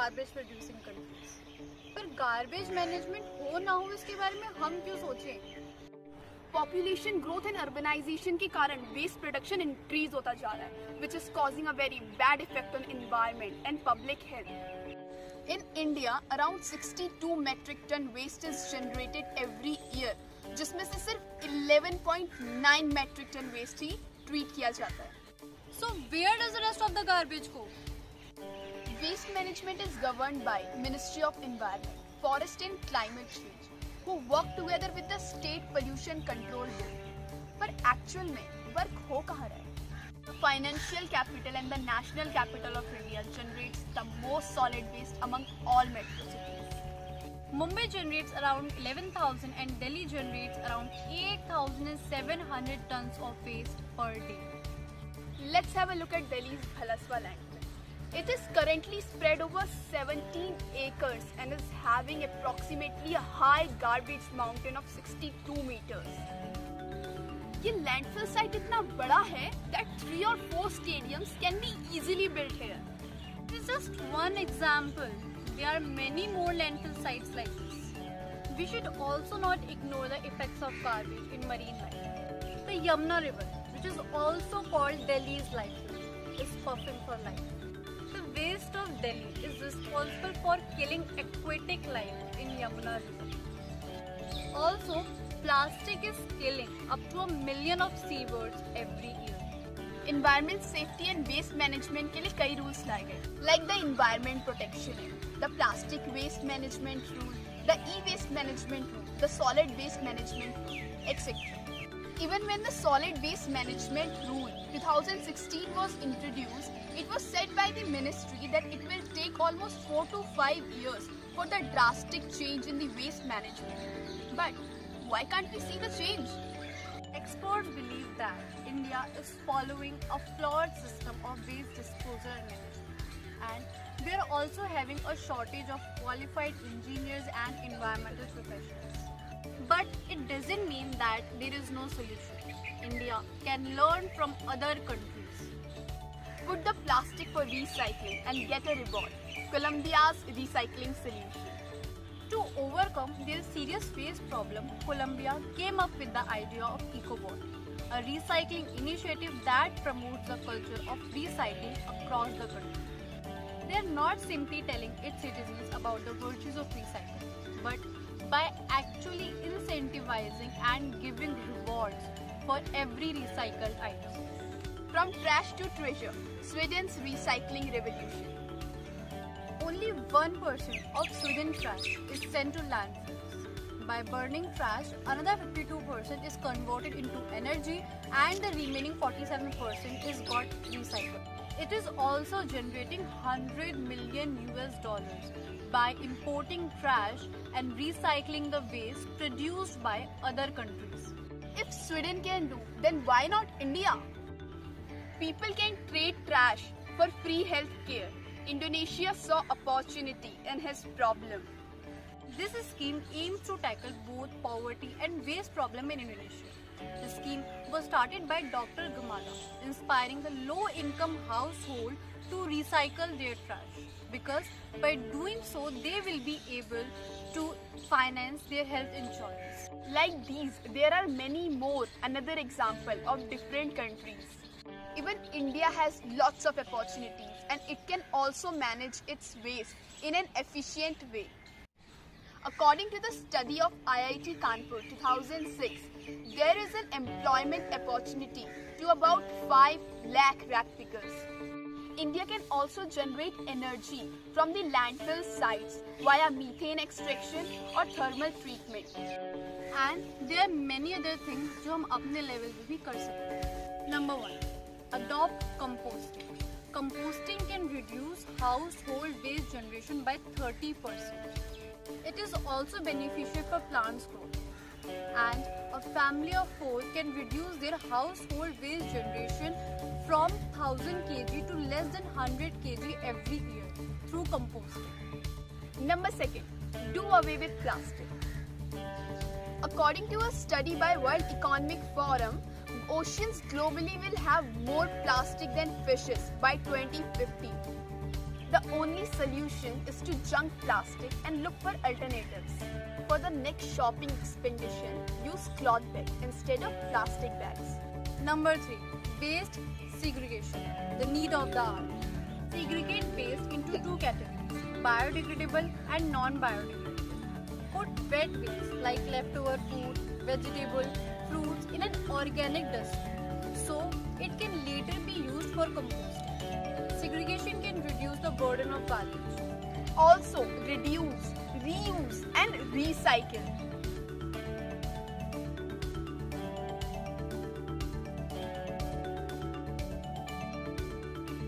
garbage producing countries. पर garbage management हो ना हो इसके बारे में हम क्यों सोचें? Population growth and urbanization के कारण waste production increase होता जा रहा है, which is causing a very bad effect on environment and public health. In India, around 62 metric ton waste is generated every year, जिसमें से सिर्फ 11.9 metric ton waste ही treat किया जाता है. So where does the rest of the garbage go? Waste management is governed by Ministry of Environment, Forest and Climate Change, who work together with the State Pollution Control Board. पर actual में work हो कहाँ रहा है? Financial capital and the national capital of India generates the most solid waste among all metro cities. Mumbai generates around 11,000 and Delhi generates around 8,700 tons of waste per day. Let's have a look at Delhi's Bhalaswa landfill. It is currently spread over 17 acres and is having approximately a high garbage mountain of 62 meters. ये landfill site इतना बड़ा है that 3 or 4 stadiums can be easily built here. This is just one example. There are many more landfill sites like this. We should also not ignore the effects of garbage in marine life. The Yamuna River, which is also called Delhi's lifeline, is puffing for life. The waste of Delhi is responsible for killing aquatic life in Yamuna River. Also, plastic is killing up to 1 million of seabirds every year. Environment safety and waste management के लिए कई rules लाए गए, like the Environment Protection Act, the Plastic Waste Management Rule, the E-Waste Management Rule, the Solid Waste Management Rule, etc. Even when the Solid Waste Management Rule 2016 was introduced, it was said by the ministry that it will take almost 4 to 5 years for the drastic change in the waste management. But why can't we see the change? Experts believe that India is following a flawed system of waste disposal and management, and we are also having a shortage of qualified engineers and environmental professionals. But it doesn't mean that there is no solution. India can learn from other countries. Put the plastic for recycling and get a reward. Colombia's recycling solution. To overcome their serious waste problem, Colombia came up with the idea of EcoBot, a recycling initiative that promotes the culture of recycling across the country. They are not simply telling its citizens about the virtues of recycling, but by actually incentivizing and giving rewards for every recycled item. From trash to treasure, Sweden's recycling revolution. Only 1% of Sweden trash is sent to landfills. By burning trash, another 52% is converted into energy and the remaining 47% is got recycled. It is also generating $100 million by importing trash and recycling the waste produced by other countries. If Sweden can do, then why not India? People can trade trash for free health care. Indonesia saw opportunity and has problem. This scheme aims to tackle both poverty and waste problem in Indonesia. The scheme was started by Dr. Gamala, inspiring the low-income household to recycle their trash, because by doing so they will be able to finance their health insurance. Like these, there are many more. Another example of different countries. Even India has lots of opportunities and it can also manage its waste in an efficient way. According to the study of IIT Kanpur 2006, there is an employment opportunity to about 5 lakh rag pickers. India can also generate energy from the landfill sites via methane extraction or thermal treatment. And there are many other things जो हम अपने level पे भी कर सकते हैं. Number 1. Adopt composting. Composting can reduce household waste generation by 30%. It is also beneficial for plants growth. And a family of 4 can reduce their household waste generation from 1000 kg to less than 100 kg every year through composting. Number 2. Do away with plastic. According to a study by World Economic Forum, oceans globally will have more plastic than fishes by 2050. The only solution is to junk plastic and look for alternatives. For the next shopping expedition, use cloth bags instead of plastic bags. Number 3. Waste segregation. The need of the hour. Segregate waste into two categories, biodegradable and non-biodegradable. Put wet waste like leftover food, vegetable, fruits in an organic dustbin so it can later be used for composting. Segregation can reduce the burden of garbage. Also, reduce, reuse, and recycle.